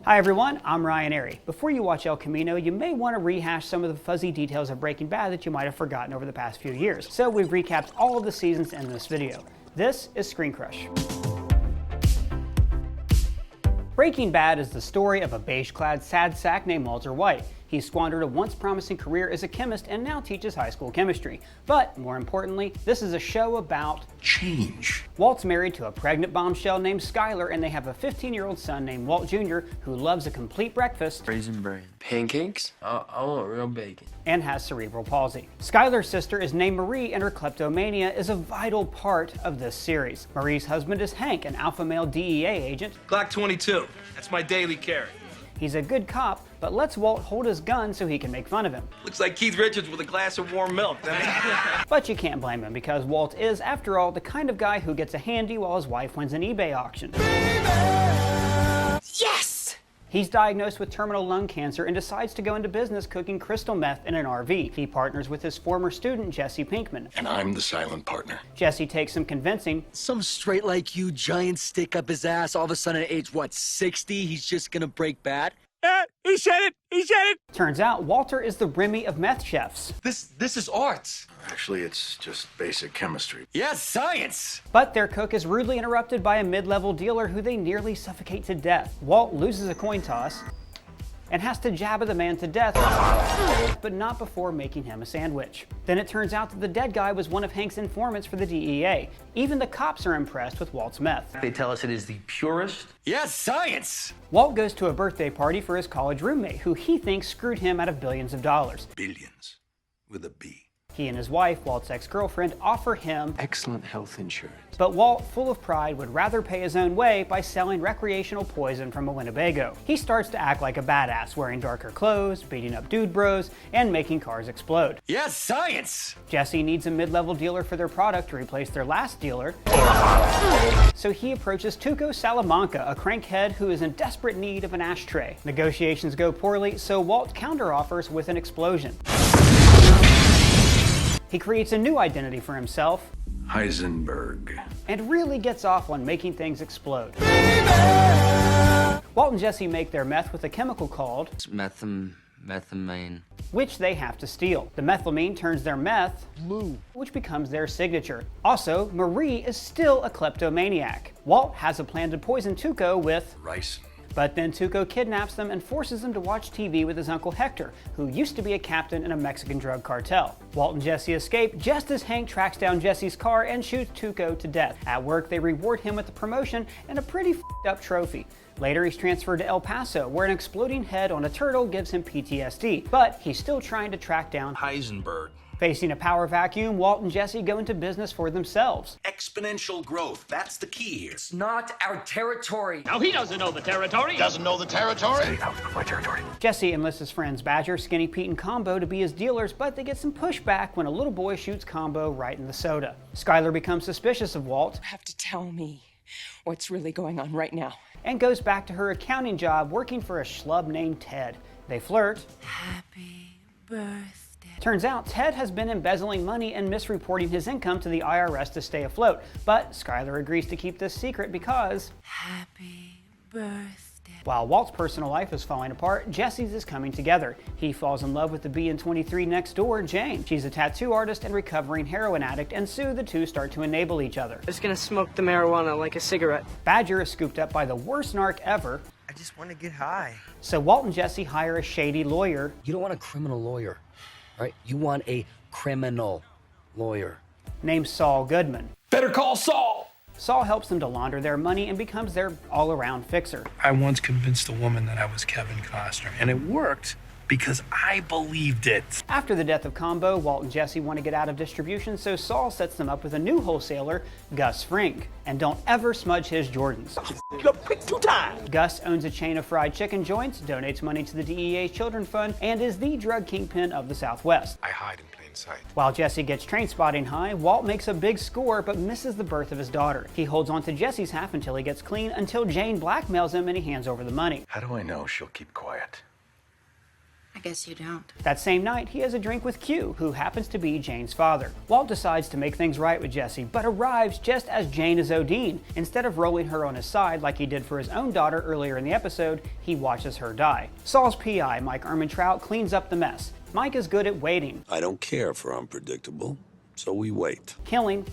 Hi everyone, I'm Ryan Arey. Before you watch El Camino, you may want to rehash some of the fuzzy details of Breaking Bad that you might have forgotten over the past few years. So we've recapped all of the seasons in this video. This is Screen Crush. Breaking Bad is the story of a beige-clad sad sack named Walter White. He squandered a once promising career as a chemist and now teaches high school chemistry. But more importantly, this is a show about change. Walt's married to a pregnant bombshell named Skylar, and they have a 15-year-old son named Walt Jr. who loves a complete breakfast, Raisin bran. Pancakes? I want real bacon. And has cerebral palsy. Skylar's sister is named Marie, and her kleptomania is a vital part of this series. Marie's husband is Hank, an alpha male DEA agent. Glock 22. That's my daily carry. He's a good cop, but lets Walt hold his gun so he can make fun of him. Looks like Keith Richards with a glass of warm milk. But you can't blame him, because Walt is, after all, the kind of guy who gets a handy while his wife wins an eBay auction. Yes! He's diagnosed with terminal lung cancer and decides to go into business cooking crystal meth in an RV. He partners with his former student, Jesse Pinkman. And I'm the silent partner. Jesse takes some convincing. Some straight like you giant stick up his ass, all of a sudden at age, what, 60, he's just gonna break bad? He said it! He said it! Turns out Walter is the Remy of meth chefs. This is art. Actually, it's just basic chemistry. Yes, science! But their cook is rudely interrupted by a mid-level dealer who they nearly suffocate to death. Walt loses a coin toss and has to jabba the man to death, but not before making him a sandwich. Then it turns out that the dead guy was one of Hank's informants for the DEA. Even the cops are impressed with Walt's meth. They tell us it is the purest. Yes, science! Walt goes to a birthday party for his college roommate, who he thinks screwed him out of billions of dollars. Billions. With a B. He and his wife, Walt's ex-girlfriend, offer him Excellent health insurance. but Walt, full of pride, would rather pay his own way by selling recreational poison from a Winnebago. He starts to act like a badass, wearing darker clothes, beating up dude bros, and making cars explode. Yes, science! Jesse needs a mid-level dealer for their product to replace their last dealer, so he approaches Tuco Salamanca, a crankhead who is in desperate need of an ashtray. Negotiations go poorly, so Walt counteroffers with an explosion. He creates a new identity for himself, Heisenberg. and really gets off on making things explode. Walt and Jesse make their meth with a chemical called Methamine. which they have to steal. The methylamine turns their meth blue, which becomes their signature. Also, Marie is still a kleptomaniac. Walt has a plan to poison Tuco with Rice. but then Tuco kidnaps them and forces them to watch TV with his uncle Hector, who used to be a captain in a Mexican drug cartel. Walt and Jesse escape just as Hank tracks down Jesse's car and shoots Tuco to death. At work, they reward him with a promotion and a pretty f***ed up trophy. Later, he's transferred to El Paso, where an exploding head on a turtle gives him PTSD, but he's still trying to track down Heisenberg. Facing a power vacuum, Walt and Jesse go into business for themselves. Exponential growth. That's the key here. It's not our territory. Now he doesn't know the territory. Doesn't know the territory? Stay out of my territory. Jesse enlists his friends Badger, Skinny Pete, and Combo to be his dealers, but they get some pushback when a little boy shoots Combo right in the soda. Skylar becomes suspicious of Walt You have to tell me what's really going on right now. and goes back to her accounting job working for a schlub named Ted. They flirt. Happy birthday. Turns out Ted has been embezzling money and misreporting his income to the IRS to stay afloat, but Skylar agrees to keep this secret because Happy birthday. while Walt's personal life is falling apart, Jesse's is coming together. He falls in love with the B in 23 next door, Jane. She's a tattoo artist and recovering heroin addict, and soon the two start to enable each other. Just gonna smoke the marijuana like a cigarette. Badger is scooped up by the worst narc ever, I just want to get high. so Walt and Jesse hire a shady lawyer You don't want a criminal lawyer, right? You want a criminal lawyer. named Saul Goodman. Better call Saul! Saul helps them to launder their money and becomes their all-around fixer. I once convinced a woman that I was Kevin Costner, and it worked because I believed it. After the death of Combo, Walt and Jesse want to get out of distribution, so Saul sets them up with a new wholesaler, Gus Fring. And don't ever smudge his Jordans. You're quick 2 times! Gus owns a chain of fried chicken joints, donates money to the DEA's Children's Fund, and is the drug kingpin of the Southwest. I hide in plain sight. While Jesse gets train spotting high, Walt makes a big score but misses the birth of his daughter. He holds on to Jesse's half until he gets clean, until Jane blackmails him and he hands over the money. How do I know she'll keep quiet? I guess you don't. That same night, he has a drink with Q, who happens to be Jane's father. Walt decides to make things right with Jesse, but arrives just as Jane is OD'ing. Instead of rolling her on his side like he did for his own daughter earlier in the episode, he watches her die. Saul's PI, Mike Ehrmantraut, cleans up the mess. Mike is good at waiting. I don't care for unpredictable, so we wait. Killing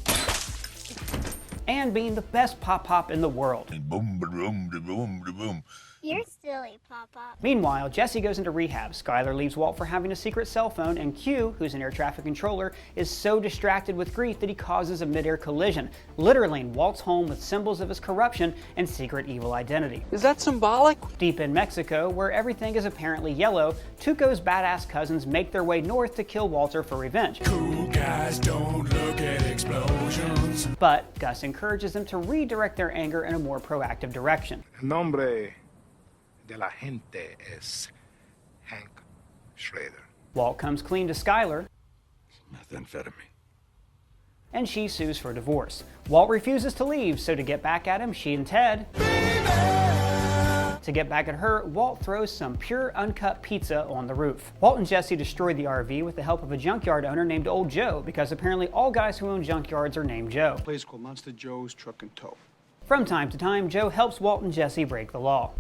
and being the best pop-pop in the world. Boom, boom, boom, boom. You're silly, Papa. Meanwhile, Jesse goes into rehab. Skyler leaves Walt for having a secret cell phone, and Q, who's an air traffic controller, is so distracted with grief that he causes a mid-air collision, literally Walt's home with symbols of his corruption and secret evil identity. Is that symbolic? Deep in Mexico, where everything is apparently yellow, Tuco's badass cousins make their way north to kill Walter for revenge. Cool guys don't look at explosions. But Gus encourages them to redirect their anger in a more proactive direction. Nombre de la gente es Hank Schrader. Walt comes clean to Skyler, Methamphetamine. and she sues for divorce. Walt refuses to leave, so to get back at him, she and Ted... To get back at her, Walt throws some pure uncut pizza on the roof. Walt and Jesse destroy the RV with the help of a junkyard owner named Old Joe, because apparently all guys who own junkyards are named Joe. A place called Monster Joe's Truck and Tow. From time to time, Joe helps Walt and Jesse break the law.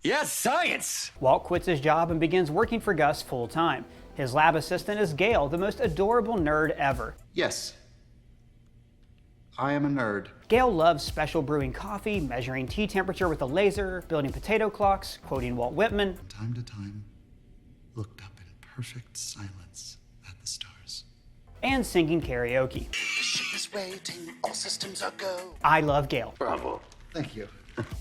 Yes, science! Walt quits his job and begins working for Gus full-time. His lab assistant is Gail, the most adorable nerd ever. Yes. I am a nerd. Gail loves special brewing coffee, measuring tea temperature with a laser, building potato clocks, quoting Walt Whitman. From time to time, looked up in perfect silence at the stars. And singing karaoke. The ship is waiting, all systems are go. I love Gail. Bravo. Thank you.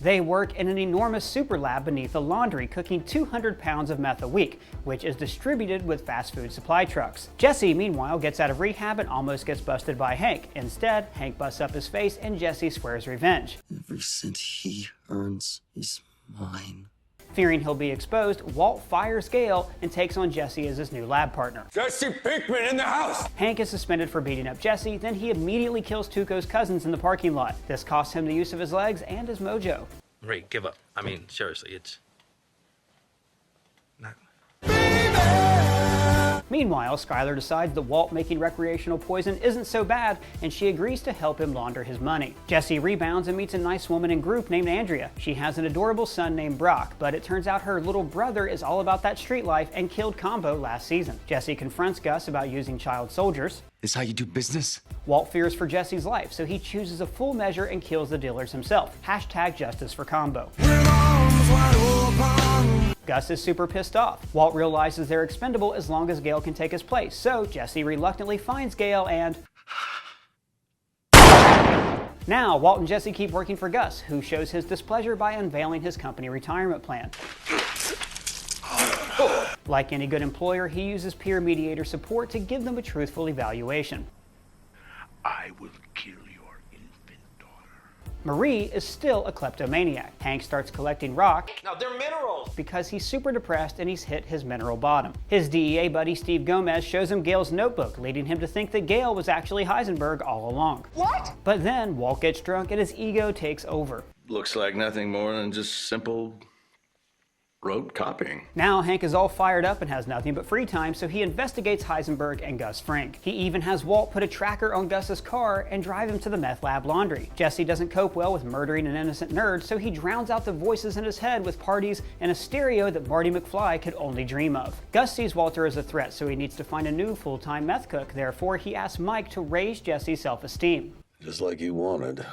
They work in an enormous super lab beneath the laundry, cooking 200 pounds of meth a week, which is distributed with fast food supply trucks. Jesse, meanwhile, gets out of rehab and almost gets busted by Hank. Instead, Hank busts up his face and Jesse swears revenge. Every cent he earns is mine. Fearing he'll be exposed, Walt fires Gail and takes on Jesse as his new lab partner. Jesse Pinkman in the house! Hank is suspended for beating up Jesse, then he immediately kills Tuco's cousins in the parking lot. This costs him the use of his legs and his mojo. Great, give up. I mean, seriously, it's not. Meanwhile, Skyler decides that Walt making recreational poison isn't so bad, and she agrees to help him launder his money. Jesse rebounds and meets a nice woman in group named Andrea. She has an adorable son named Brock, but it turns out her little brother is all about that street life and killed Combo last season. Jesse confronts Gus about using child soldiers. Is how you do business? Walt fears for Jesse's life, so he chooses a full measure and kills the dealers himself. Hashtag justice for Combo. Gus is super pissed off. Walt realizes they're expendable as long as Gail can take his place, so Jesse reluctantly finds Gail and... Now, Walt and Jesse keep working for Gus, who shows his displeasure by unveiling his company retirement plan. Like any good employer, he uses peer mediator support to give them a truthful evaluation. I will kill your infant daughter. Marie is still a kleptomaniac. Hank starts collecting rock. Now, they're minerals! Because he's super depressed and he's hit his mineral bottom. His DEA buddy Steve Gomez shows him Gail's notebook, leading him to think that Gail was actually Heisenberg all along. What? But then Walt gets drunk and his ego takes over. Looks like nothing more than just simple rote copying. Now Hank is all fired up and has nothing but free time, so he investigates Heisenberg and Gus Fring. He even has Walt put a tracker on Gus's car and drive him to the meth lab laundry. Jesse doesn't cope well with murdering an innocent nerd, so he drowns out the voices in his head with parties and a stereo that Marty McFly could only dream of. Gus sees Walter as a threat, so he needs to find a new full-time meth cook. Therefore, he asks Mike to raise Jesse's self-esteem. Just like you wanted.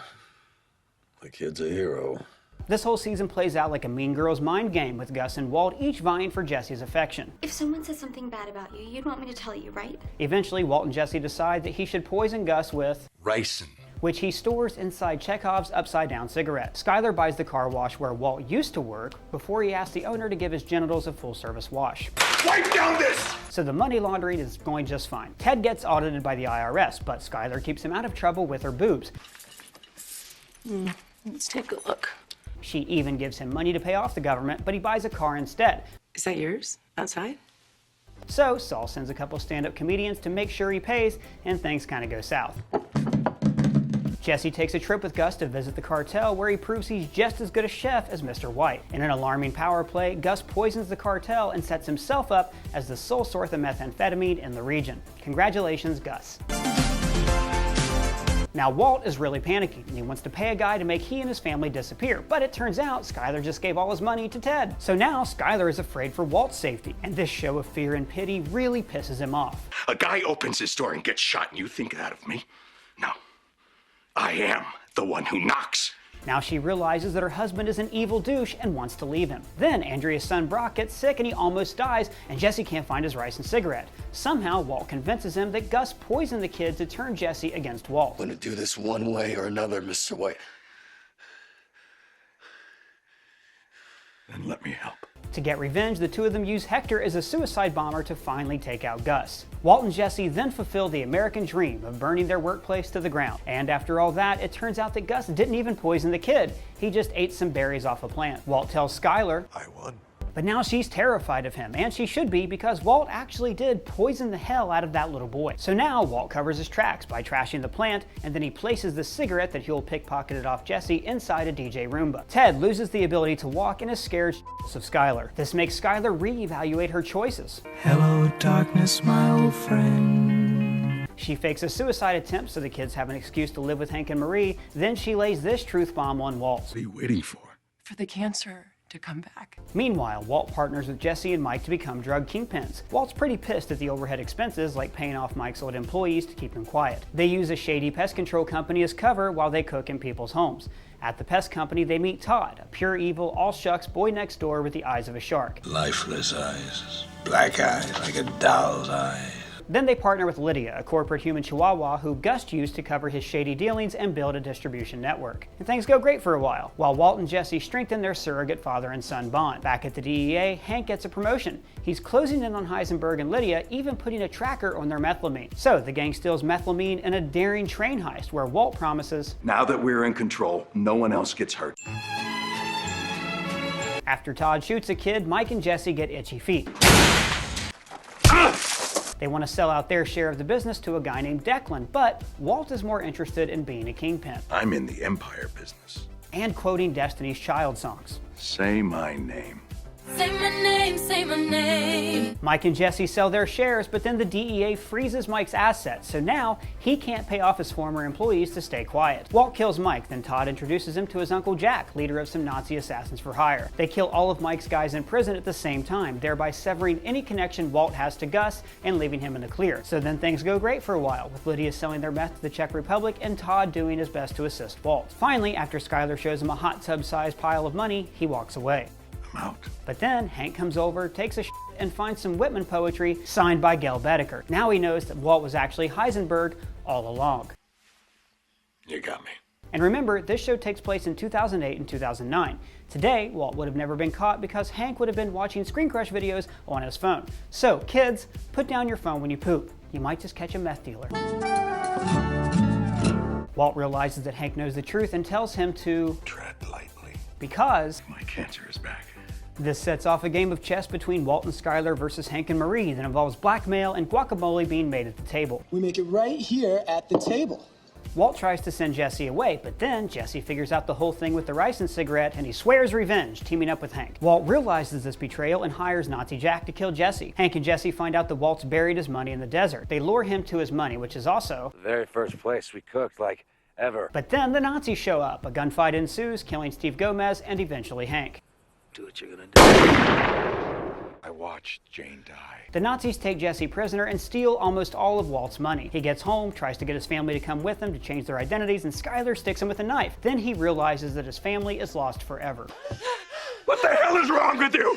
The kid's a hero. This whole season plays out like a Mean Girls mind game, with Gus and Walt each vying for Jesse's affection. If someone said something bad about you, you'd want me to tell you, right? Eventually, Walt and Jesse decide that he should poison Gus with Ricin, which he stores inside Chekhov's upside-down cigarette. Skyler buys the car wash where Walt used to work before he asks the owner to give his genitals a full-service wash. Wipe down this! So the money laundering is going just fine. Ted gets audited by the IRS, but Skyler keeps him out of trouble with her boobs. Let's take a look. She even gives him money to pay off the government, but he buys a car instead. Is that yours? Outside? So Saul sends a couple stand-up comedians to make sure he pays, and things kind of go south. Jesse takes a trip with Gus to visit the cartel, where he proves he's just as good a chef as Mr. White. In an alarming power play, Gus poisons the cartel and sets himself up as the sole source of methamphetamine in the region. Congratulations, Gus. Now Walt is really panicking, and he wants to pay a guy to make he and his family disappear, but it turns out Skyler just gave all his money to Ted. So now Skyler is afraid for Walt's safety, and this show of fear and pity really pisses him off. A guy opens his door and gets shot, and you think that of me? No. I am the one who knocks. Now she realizes that her husband is an evil douche and wants to leave him. Then Andrea's son Brock gets sick and he almost dies, and Jesse can't find his rice and cigarette. Somehow Walt convinces him that Gus poisoned the kid to turn Jesse against Walt. I'm gonna do this one way or another, Mr. White. Then let me help. To get revenge, the two of them use Hector as a suicide bomber to finally take out Gus. Walt and Jesse then fulfill the American dream of burning their workplace to the ground. And after all that, it turns out that Gus didn't even poison the kid. He just ate some berries off a plant. Walt tells Skyler, I won. but now she's terrified of him, and she should be, because Walt actually did poison the hell out of that little boy. So now Walt covers his tracks by trashing the plant, and then he places the cigarette that he'll pickpocketed off Jesse inside a DJ Roomba. Ted loses the ability to walk and is scared of Skyler. This makes Skyler reevaluate her choices. Hello, darkness, my old friend. She fakes a suicide attempt so the kids have an excuse to live with Hank and Marie, then she lays this truth bomb on Walt. What are you waiting for? For the cancer to come back. Meanwhile, Walt partners with Jesse and Mike to become drug kingpins. Walt's pretty pissed at the overhead expenses, like paying off Mike's old employees to keep him quiet. They use a shady pest control company as cover while they cook in people's homes. At the pest company, they meet Todd, a pure evil, all-shucks boy next door with the eyes of a shark. Lifeless eyes, black eyes like a doll's eyes. Then they partner with Lydia, a corporate human chihuahua who Gus used to cover his shady dealings and build a distribution network. And things go great for a while Walt and Jesse strengthen their surrogate father and son bond. Back at the DEA, Hank gets a promotion. He's closing in on Heisenberg and Lydia, even putting a tracker on their methylamine. So the gang steals methylamine in a daring train heist where Walt promises, Now that we're in control, no one else gets hurt. After Todd shoots a kid, Mike and Jesse get itchy feet. They want to sell out their share of the business to a guy named Declan, but Walt is more interested in being a kingpin. I'm in the empire business. And quoting Destiny's Child songs. Say my name. Say my name, say my name. Mike and Jesse sell their shares, but then the DEA freezes Mike's assets, so now he can't pay off his former employees to stay quiet. Walt kills Mike, then Todd introduces him to his uncle Jack, leader of some Nazi assassins for hire. They kill all of Mike's guys in prison at the same time, thereby severing any connection Walt has to Gus and leaving him in the clear. So then things go great for a while, with Lydia selling their meth to the Czech Republic and Todd doing his best to assist Walt. Finally, after Skyler shows him a hot tub-sized pile of money, he walks away. Out. But then Hank comes over, takes a shit, and finds some Whitman poetry signed by Gail Bedecker. Now he knows that Walt was actually Heisenberg all along. You got me. And remember, this show takes place in 2008 and 2009. Today, Walt would have never been caught because Hank would have been watching Screen Crush videos on his phone. So, kids, put down your phone when you poop. You might just catch a meth dealer. Walt realizes that Hank knows the truth and tells him to tread lightly. Because my cancer is back. This sets off a game of chess between Walt and Skyler versus Hank and Marie that involves blackmail and guacamole being made at the table. We make it right here at the table. Walt tries to send Jesse away, but then Jesse figures out the whole thing with the rice and cigarette and he swears revenge, teaming up with Hank. Walt realizes this betrayal and hires Nazi Jack to kill Jesse. Hank and Jesse find out that Walt's buried his money in the desert. They lure him to his money, which is also The very first place we cooked, like, ever. But then the Nazis show up. A gunfight ensues, killing Steve Gomez and eventually Hank. Do what you're gonna do. I watched Jane die. The Nazis take Jesse prisoner and steal almost all of Walt's money. He gets home, tries to get his family to come with him to change their identities, and Skyler sticks him with a knife. Then he realizes that his family is lost forever. What the hell is wrong with you?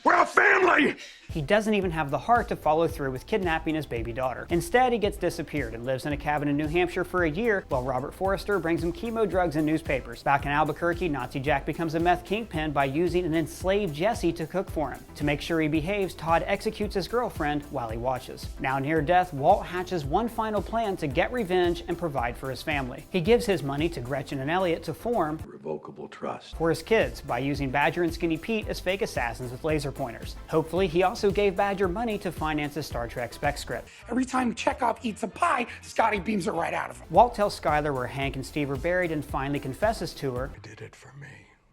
We're a family! He doesn't even have the heart to follow through with kidnapping his baby daughter. Instead, he gets disappeared and lives in a cabin in New Hampshire for a year while Robert Forrester brings him chemo drugs and newspapers. Back in Albuquerque, Nazi Jack becomes a meth kingpin by using an enslaved Jesse to cook for him. To make sure he behaves, Todd executes his girlfriend while he watches. Now near death, Walt hatches one final plan to get revenge and provide for his family. He gives his money to Gretchen and Elliot to form irrevocable trust. For his kids, by using Badger and Skinny Pete as fake assassins with laser pointers. Hopefully, he also gave Badger money to finance his Star Trek spec script. Every time Chekhov eats a pie, Scotty beams it right out of him. Walt tells Skyler where Hank and Steve are buried and finally confesses to her. I did it for me.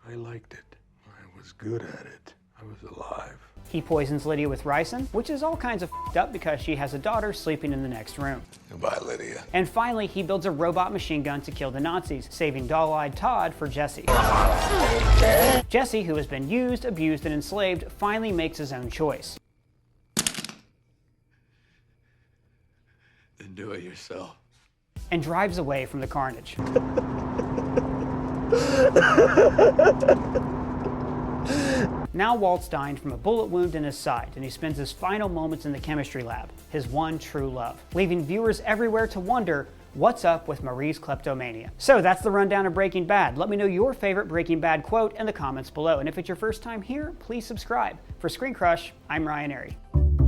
I liked it. I was good at it. I was alive. He poisons Lydia with ricin, which is all kinds of f***ed up because she has a daughter sleeping in the next room. Goodbye, Lydia. And finally, he builds a robot machine gun to kill the Nazis, saving doll-eyed Todd for Jesse. Jesse, who has been used, abused, and enslaved, finally makes his own choice. Then do it yourself. And drives away from the carnage. Now Walt's dying from a bullet wound in his side, and he spends his final moments in the chemistry lab, his one true love, leaving viewers everywhere to wonder, what's up with Marie's kleptomania? So that's the rundown of Breaking Bad. Let me know your favorite Breaking Bad quote in the comments below, and if it's your first time here, please subscribe. For Screen Crush, I'm Ryan Arey.